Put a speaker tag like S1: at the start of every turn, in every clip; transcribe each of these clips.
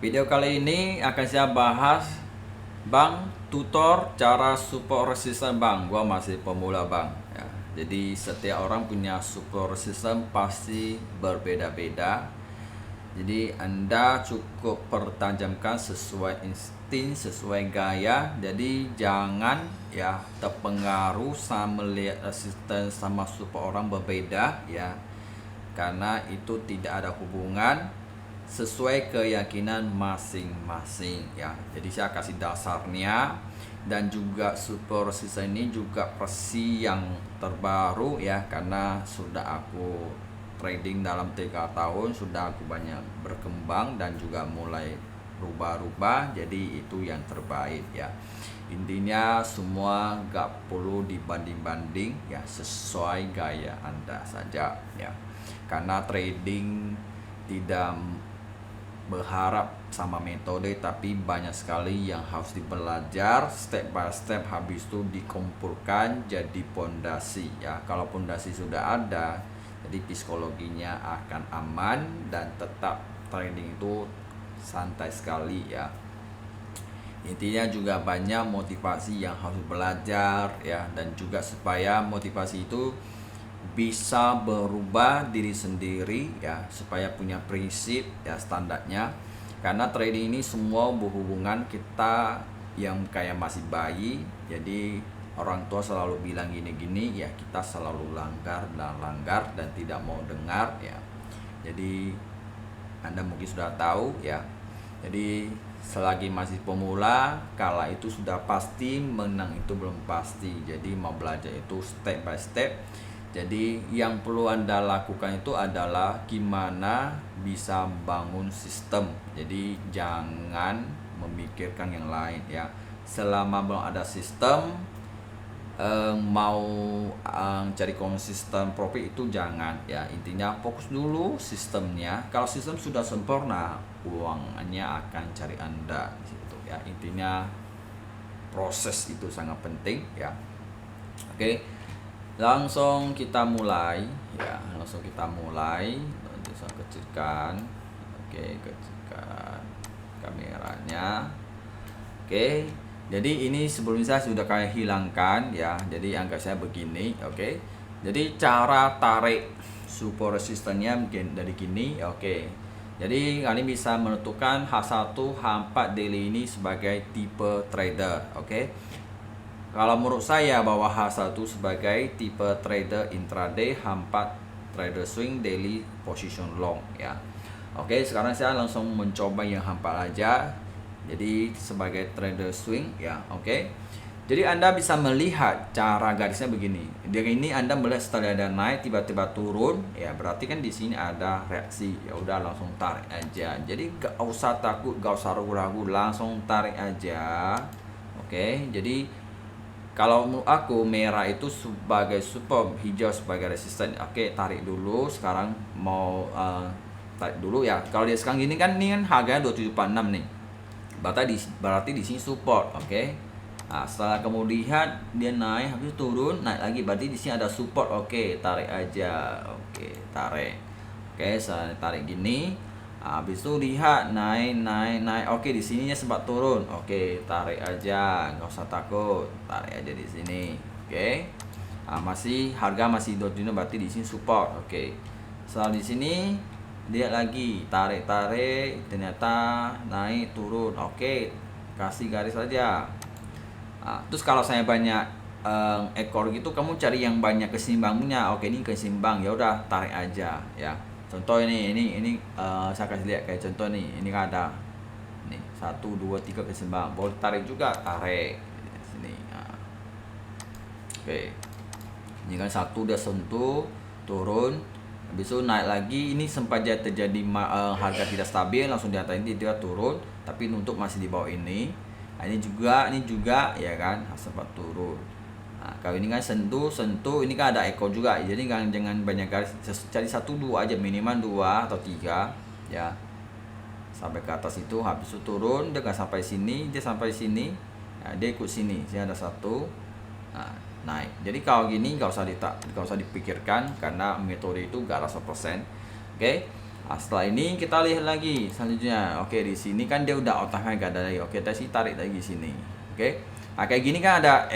S1: Video kali ini akan saya bahas Bang, tutor cara support resistant Bang. Gua masih pemula Bang ya. Jadi setiap orang punya support resistant pasti berbeda-beda. Jadi Anda cukup pertajamkan sesuai insting, sesuai gaya. Jadi jangan ya terpengaruh sama melihat resistant sama support orang berbeda ya. Karena itu tidak ada hubungan, sesuai keyakinan masing-masing ya. Jadi saya kasih dasarnya, dan juga support resistant ini juga versi yang terbaru ya, karena sudah aku trading dalam 3 tahun, sudah aku banyak berkembang dan juga mulai rubah-rubah, jadi itu yang terbaik ya. Intinya semua gak perlu dibanding-banding ya, sesuai gaya Anda saja ya. Karena trading tidak berharap sama metode, tapi banyak sekali yang harus dibelajar step by step, habis itu dikumpulkan jadi pondasi ya. Kalau pondasi sudah ada, jadi psikologinya akan aman dan tetap trading itu santai sekali ya. Intinya juga banyak motivasi yang harus belajar ya, dan juga supaya motivasi itu bisa berubah diri sendiri ya, supaya punya prinsip ya, standarnya. Karena trading ini semua berhubungan kita yang kayak masih bayi, jadi orang tua selalu bilang gini-gini ya, kita selalu langgar dan tidak mau dengar ya. Jadi Anda mungkin sudah tahu ya. Jadi selagi masih pemula, kalah itu sudah pasti, menang itu belum pasti. Jadi mau belajar itu step by step. Jadi yang perlu Anda lakukan itu adalah gimana bisa bangun sistem. Jadi jangan memikirkan yang lain ya. Selama belum ada sistem, mau cari konsisten profit itu jangan ya. Intinya fokus dulu sistemnya. Kalau sistem sudah sempurna, uangnya akan cari Anda di situ ya. Intinya proses itu sangat penting ya. Oke. Langsung kita mulai ya, nanti saya kecilkan. Oke, kecilkan kameranya. Oke, jadi ini sebelumnya saya sudah kayak hilangkan ya, jadi angka saya begini. Oke, jadi cara tarik support resistannya mungkin dari gini. Oke, jadi kalian bisa menentukan H1, H4 daily ini sebagai tipe trader. Oke, kalau menurut saya bahwa H1 sebagai tipe trader intraday, H4 trader swing daily position long ya. Oke, sekarang saya langsung mencoba yang H4 aja. Jadi sebagai trader swing ya. Oke. Jadi Anda bisa melihat cara garisnya begini. Dari ini Anda melihat setelah ada naik tiba-tiba turun ya, berarti kan di sini ada reaksi. Ya udah langsung tarik aja. Jadi gak usah takut, gak usah ragu-ragu, langsung tarik aja. Oke, jadi kalau menurut aku merah itu sebagai support, hijau sebagai resisten. Oke, tarik dulu. Sekarang mau tarik dulu ya. Kalau dia sekarang gini kan, ini kan harganya 2746 nih. Berarti di sini support. Oke. Nah, setelah kemudian dia naik, habis itu turun, naik lagi. Berarti di sini ada support. Oke, tarik aja. Oke, tarik. Oke, saya tarik gini. Habis itu lihat naik. Oke, di sininya sempat turun. Oke, tarik aja, nggak usah takut, tarik aja di sini. Oke, masih harga masih dotino, berarti di sini support. Oke, setelah di sini lihat lagi, tarik, ternyata naik turun. Oke, kasih garis aja. Terus kalau saya banyak ekor gitu, kamu cari yang banyak keseimbangnya. Oke, ini keseimbang, ya udah tarik aja ya. Contoh ini saya kasih lihat kayak contoh nih, ini kan ada nih 1, 2, 3 keseimbang, boleh tarik juga, tarik di sini. Oke, ini kan 1 udah sentuh, turun, habis itu naik lagi. Ini sempat terjadi harga tidak stabil, langsung di atas ini dia turun, tapi untuk masih di bawah ini. Nah, ini juga ya kan, sempat turun. Nah, kalau ini kan sentuh, ini kan ada ekor juga. Jadi jangan banyak garis, cari 1, 2 aja, minimal 2 atau 3 ya. Sampai ke atas itu, habis itu turun, dia gak sampai sini, dia sampai sini. Nah, dia ikut sini, sini ada 1. Nah, naik. Jadi kalau gini gak usah dipikirkan, karena metode itu gak ada 100%. Oke. Setelah ini kita lihat lagi selanjutnya. Oke, di sini kan dia udah out of high, gak ada lagi. Oke, kita sih tarik lagi sini. Oke. Kayak gini kan ada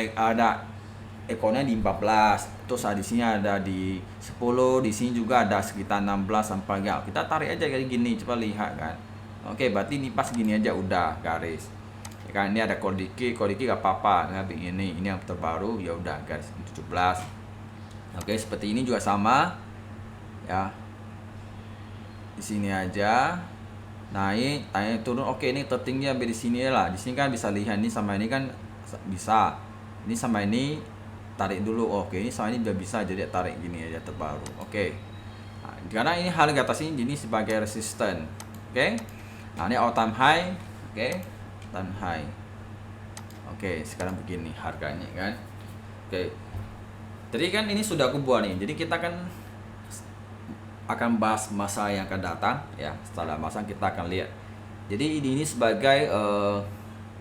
S1: ekornya di 14. Terus di sini ada di 10, di sini juga ada sekitar 16 sampai ya. Kita tarik aja kayak gini, coba lihat kan. Oke, berarti ini pas gini aja udah garis. Ya kan, ini ada kode gak apa-apa. Nah, ini yang terbaru ya udah guys, 17. Oke, seperti ini juga sama. Ya. Di sini aja naik turun. Oke, ini tertinggi sampai di sini lah. Di sini kan bisa lihat ini sama ini kan bisa, ini sama ini tarik dulu. Oke, ini sama ini udah bisa, jadi tarik gini aja terbaru. Oke, nah, karena ini harga atas ini jadi sebagai resisten. Oke, nah ini all time high. Oke, time high. Oke, sekarang begini harganya kan. Oke, jadi kan ini sudah aku buat nih, jadi kita akan bahas masa yang akan datang ya. Setelah masa kita akan lihat. Jadi ini sebagai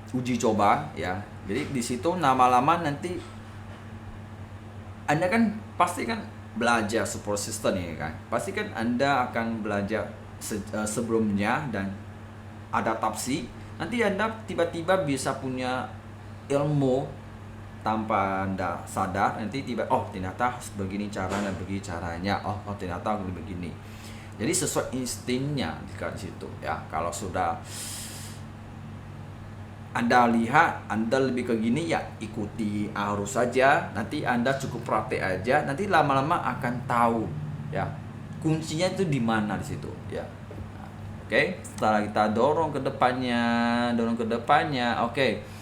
S1: uji coba ya. Jadi di situ lama-lama nanti Anda kan pasti kan belajar support system ya kan. Pasti kan Anda akan belajar sebelumnya dan adaptasi. Nanti Anda tiba-tiba bisa punya ilmu tanpa Anda sadar, nanti ternyata begini caranya, begini caranya, ternyata begini. Jadi sesuai instingnya di situ ya. Kalau sudah Anda lihat Anda lebih ke gini ya, ikuti arus saja. Nanti Anda cukup praktek aja, nanti lama-lama akan tahu ya kuncinya itu di mana di situ ya. Oke, setelah kita dorong ke depannya, oke.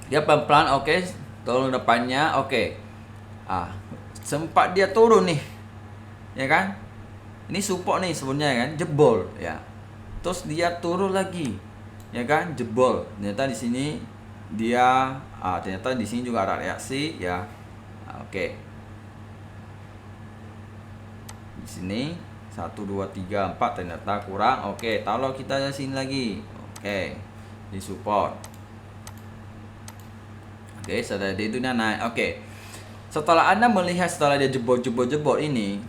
S1: Dia pelan-pelan, oke, turun depannya, oke. Sempat dia turun nih, ya kan? Ini support nih sebenarnya kan, jebol ya. Terus dia turun lagi, ya kan, jebol. Ternyata di sini dia, ternyata di sini juga ada reaksi ya. Oke. Di sini 1, 2, 3, 4 ternyata kurang. Oke, taruh kita di sini lagi. Oke, di support. Oke, setelah itu naik. Oke. Setelah Anda melihat setelah dia jebol ini,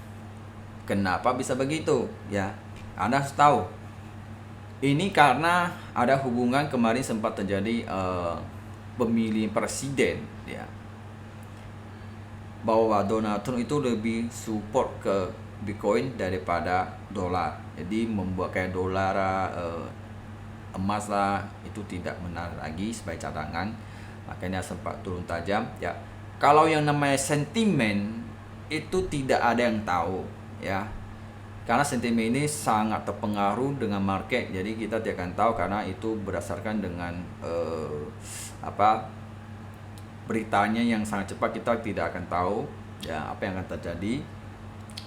S1: kenapa bisa begitu? Ya, Anda harus tahu. Ini karena ada hubungan kemarin sempat terjadi pemilihan presiden ya. Bahwa Donald Trump itu lebih support ke Bitcoin daripada dolar. Jadi membuat kayak dolar, emas lah itu tidak menarik lagi sebagai cadangan. Makanya sempat turun tajam ya. Kalau yang namanya sentimen itu tidak ada yang tahu ya, karena sentimen ini sangat terpengaruh dengan market. Jadi kita tidak akan tahu karena itu berdasarkan dengan beritanya yang sangat cepat. Kita tidak akan tahu ya apa yang akan terjadi.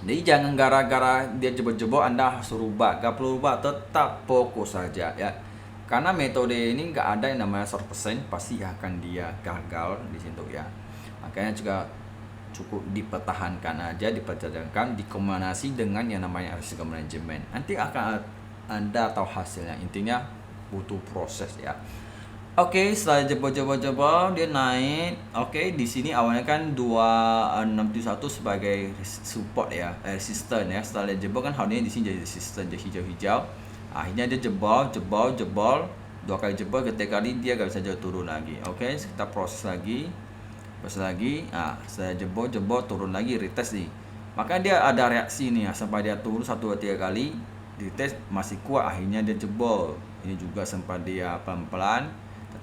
S1: Jadi jangan gara-gara dia jebol-jebol Anda harus rubah. Gak perlu rubah, tetap fokus saja ya. Karena metode ini nggak ada yang namanya 100%, pasti akan dia gagal di situ ya. Makanya juga cukup dipertahankan aja, dipertahankan, dikombinasi dengan yang namanya risiko manajemen. Nanti akan Anda tahu hasilnya. Intinya butuh proses ya. Oke, setelah jebol dia naik. Oke, di sini awalnya kan 2671 sebagai support ya, resisten ya. Setelah dia jebol kan harusnya di sini jadi resisten, jadi hijau-hijau. Akhirnya dia jebol 2 kali jebol, ketiga kali dia gak bisa jauh turun lagi. Oke, kita proses lagi. Saya jebol turun lagi, retest nih. Maka dia ada reaksi nih ya, sampai dia turun 1, 2, 3 kali, retest masih kuat, akhirnya dia jebol. Ini juga sempat dia pelan-pelan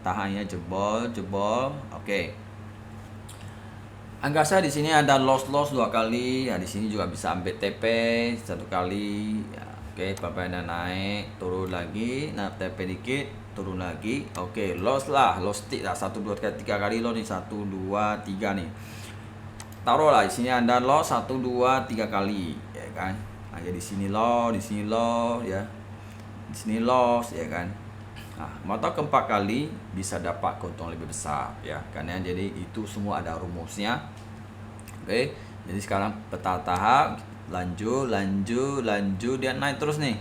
S1: tahannya jebol. Oke. Anggap saja di sini ada loss 2 kali. Ya, di sini juga bisa ambil TP 1 kali. Ya, oke, pelan-pelan naik, turun lagi, nah TP dikit, turun lagi. Oke, loss tick lah 1, 2, 3 kali loss nih, 1, 2, 3 nih. Taruh lah di sini Anda loss 1, 2, 3 kali, ya kan? Nah, ya di sini loss ya. Di sini loss ya kan. Nah, mata keempat kali bisa dapat keuntungan lebih besar ya. Karena jadi itu semua ada rumusnya. Oke. Jadi sekarang bertahap, lanjut dia naik terus nih.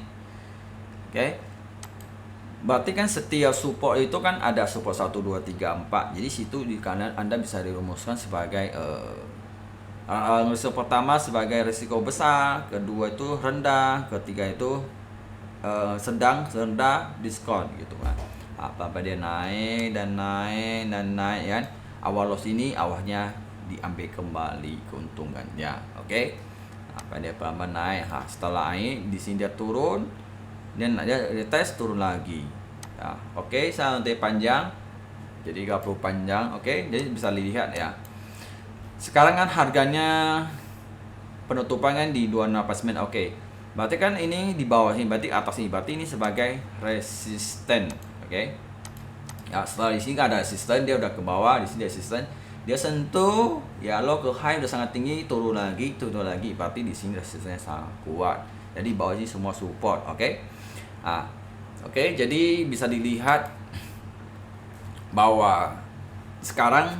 S1: Oke. Berarti kan setiap support itu kan ada support 1, 2, 3, 4. Jadi situ di kanan Anda bisa dirumuskan sebagai Risiko pertama sebagai risiko besar, kedua itu rendah, ketiga itu sedang, rendah, diskon gitu kan. Apa dia naik dan naik dan naik kan. Awal loss ini awalnya diambil kembali keuntungannya. Oke. Apa dia pelan naik. Setelah naik di sini dia turun dan dia tes turun lagi. Ya, oke, saya nanti panjang. Jadi gak perlu panjang, oke. Jadi bisa lihat ya. Sekarang kan harganya penutupan kan di 2649, oke. Berarti kan ini di bawah sini, berarti atas ini, berarti ini sebagai resisten, oke. Ya, setelah di sini ada resisten, dia udah ke bawah, di sini ada resisten, dia sentuh, ya lo ke high udah sangat tinggi, turun lagi, berarti di sini resistennya sangat kuat. Jadi bawah ini semua support, oke. Nah, oke, jadi bisa dilihat bahwa sekarang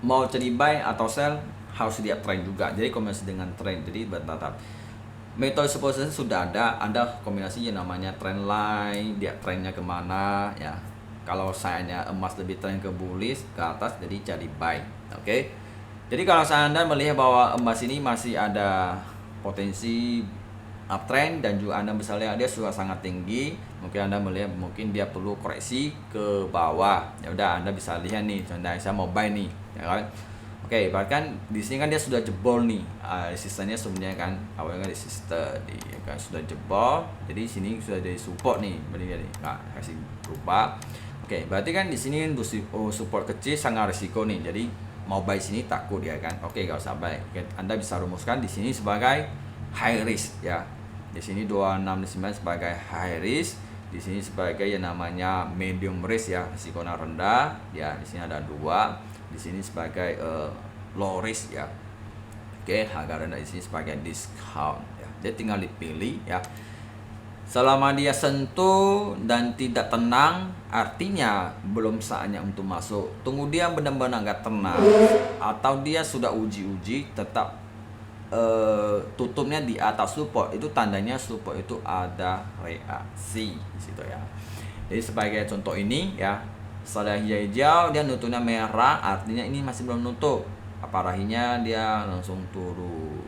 S1: mau jadi buy atau sell harus lihat trend juga. Jadi kombinasi dengan trend, jadi bertatap. Metode support sudah ada kombinasi yang namanya trend line, dia trendnya kemana ya. Kalau sayanya emas lebih trend ke bullish ke atas, jadi cari buy, oke. Jadi kalau Anda melihat bahwa emas ini masih ada potensi uptrend dan juga Anda bisa lihat dia sudah sangat tinggi, mungkin Anda melihat mungkin dia perlu koreksi ke bawah. Ya udah Anda bisa lihat nih, contohnya saya mau buy nih, ya kan. Oke, bahkan di sini kan dia sudah jebol nih. Resistennya sebenarnya kan awalnya resisten ya kan sudah jebol. Jadi sini sudah jadi support nih, berarti nih. Nah, kasih berupa. Oke, berarti kan di sini untuk support kecil sangat risiko nih. Jadi mau buy sini takut ya kan. Oke, gak usah buy. Anda bisa rumuskan di sini sebagai high risk ya. Di sini 2659 sebagai high risk, di sini sebagai yang namanya medium risk ya, risikonya rendah ya. Di sini ada dua, di sini sebagai low risk ya. Oke, harga rendah di sini sebagai discount ya. Dia tinggal dipilih ya. Selama dia sentuh dan tidak tenang, artinya belum saatnya untuk masuk. Tunggu dia benar-benar nggak tenang atau dia sudah uji-uji tetap tutupnya di atas support, itu tandanya support itu ada reaksi di situ ya. Jadi sebagai contoh ini ya, setelah hijau dia nutupnya merah, artinya ini masih belum nutup. Aparahinya dia langsung turun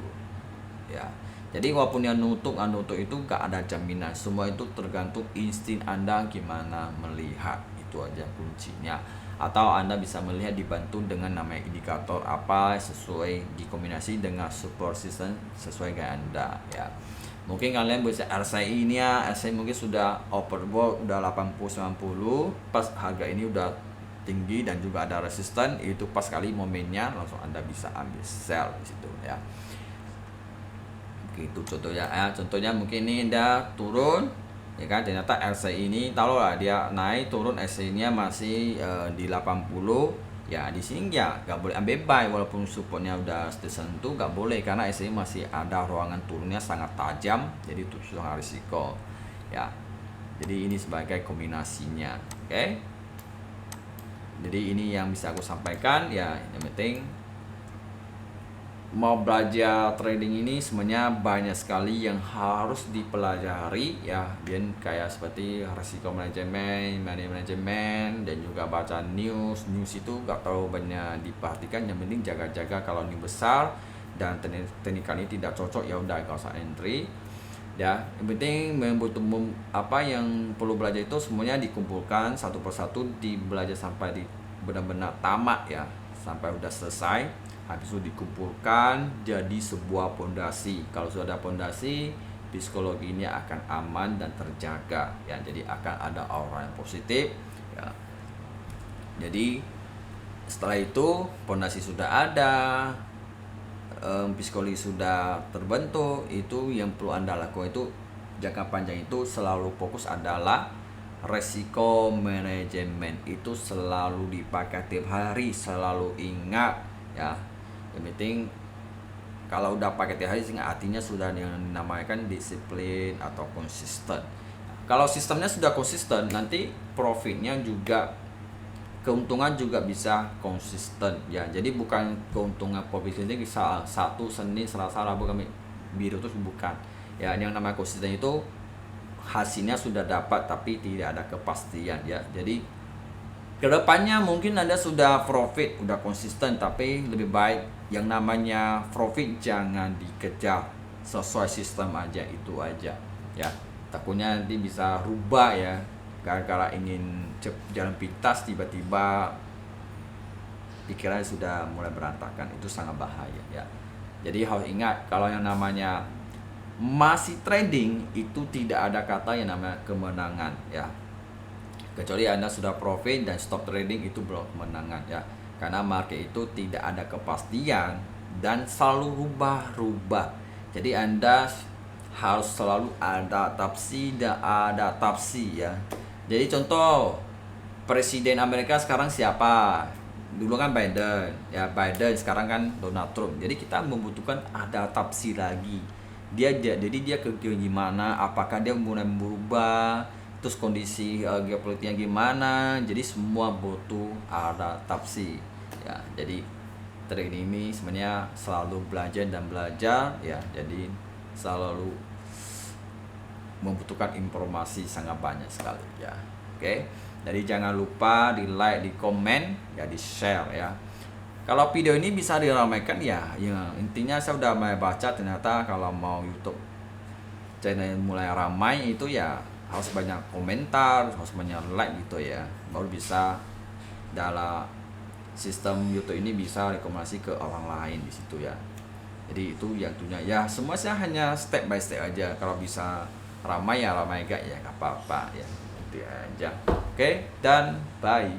S1: ya. Jadi walaupun yang nutup itu gak ada jaminan, semua itu tergantung insting Anda gimana melihat, itu aja kuncinya. Atau Anda bisa melihat dibantu dengan namanya indikator apa sesuai dikombinasi dengan support system sesuai gaya Anda ya. Mungkin kalian bisa RSI ini ya, RSI mungkin sudah overbought udah 80-90, pas harga ini udah tinggi dan juga ada resisten, itu pas kali momennya langsung Anda bisa ambil sell di situ ya. Gitu contohnya ya, contohnya mungkin ini udah turun ya kan, ternyata RSI ini taruhlah dia naik turun, RSI-nya masih di 80 ya, di sini ya nggak boleh ambil buy walaupun supportnya udah tersentuh, nggak boleh karena RSI masih ada ruangan turunnya sangat tajam, jadi itu sangat risiko ya. Jadi ini sebagai kombinasinya, oke. Jadi ini yang bisa aku sampaikan ya. Yang penting mau belajar trading ini sebenarnya banyak sekali yang harus dipelajari ya, dan kayak seperti risiko manajemen, money manajemen, dan juga baca news itu gak terlalu banyak diperhatikan. Yang penting jaga-jaga kalau ini besar dan teknikal ini tidak cocok, ya udah gak usah entry ya. Yang penting apa yang perlu belajar itu semuanya dikumpulkan satu persatu, dibelajar sampai di benar-benar tamat ya, sampai udah selesai. Habis itu dikumpulkan jadi sebuah pondasi. Kalau sudah ada pondasi, psikologinya akan aman dan terjaga ya. Jadi akan ada aura yang positif ya. Jadi setelah itu pondasi sudah ada, psikologi sudah terbentuk, itu yang perlu Anda lakukan itu jangka panjang itu selalu fokus adalah resiko manajemen. Itu selalu dipakai tiap hari, selalu ingat ya. Yang penting kalau udah pakai tiap hari artinya sudah yang dinamakan disiplin atau konsisten. Kalau sistemnya sudah konsisten, nanti profitnya juga, keuntungan juga bisa konsisten ya. Jadi bukan keuntungan profit ini bisa satu Senin, Selasa, Rabu, Kamis biru terus, bukan ya. Yang namanya konsisten itu hasilnya sudah dapat tapi tidak ada kepastian ya. Jadi Kedepannya mungkin Anda sudah profit, udah konsisten, tapi lebih baik yang namanya profit jangan dikejar, sesuai sistem aja, itu aja ya. Takutnya nanti bisa rubah ya, gara-gara ingin jalan pintas tiba-tiba pikirannya sudah mulai berantakan, itu sangat bahaya ya. Jadi harus ingat, kalau yang namanya masih trading itu tidak ada kata yang namanya kemenangan ya, kecuali Anda sudah profit dan stop trading, itu belum kemenangan ya. Karena market itu tidak ada kepastian dan selalu rubah-rubah. Jadi Anda harus selalu adaptasi dan adaptasi ya. Jadi contoh, Presiden Amerika sekarang siapa? Dulu kan Biden ya, Biden sekarang kan Donald Trump. Jadi kita membutuhkan adaptasi lagi. Jadi dia ke gimana, apakah dia mulai berubah, terus kondisi geopolitiknya gimana. Jadi semua butuh adaptasi ya. Jadi trading ini sebenarnya selalu belajar dan belajar ya. Jadi selalu membutuhkan informasi sangat banyak sekali ya. Oke, jadi jangan lupa di like, di komen ya, di share ya. Kalau video ini bisa diramaikan ya, intinya saya udah mulai baca, ternyata kalau mau YouTube channel mulai ramai itu ya harus banyak komentar, harus banyak like gitu ya, baru bisa dalam sistem YouTube ini bisa rekomendasi ke orang lain di situ ya. Jadi itu yang punya ya, semua saya hanya step by step aja. Kalau bisa ramai ya ramai, gak ya gak apa-apa ya, itu aja. Oke, dan bye.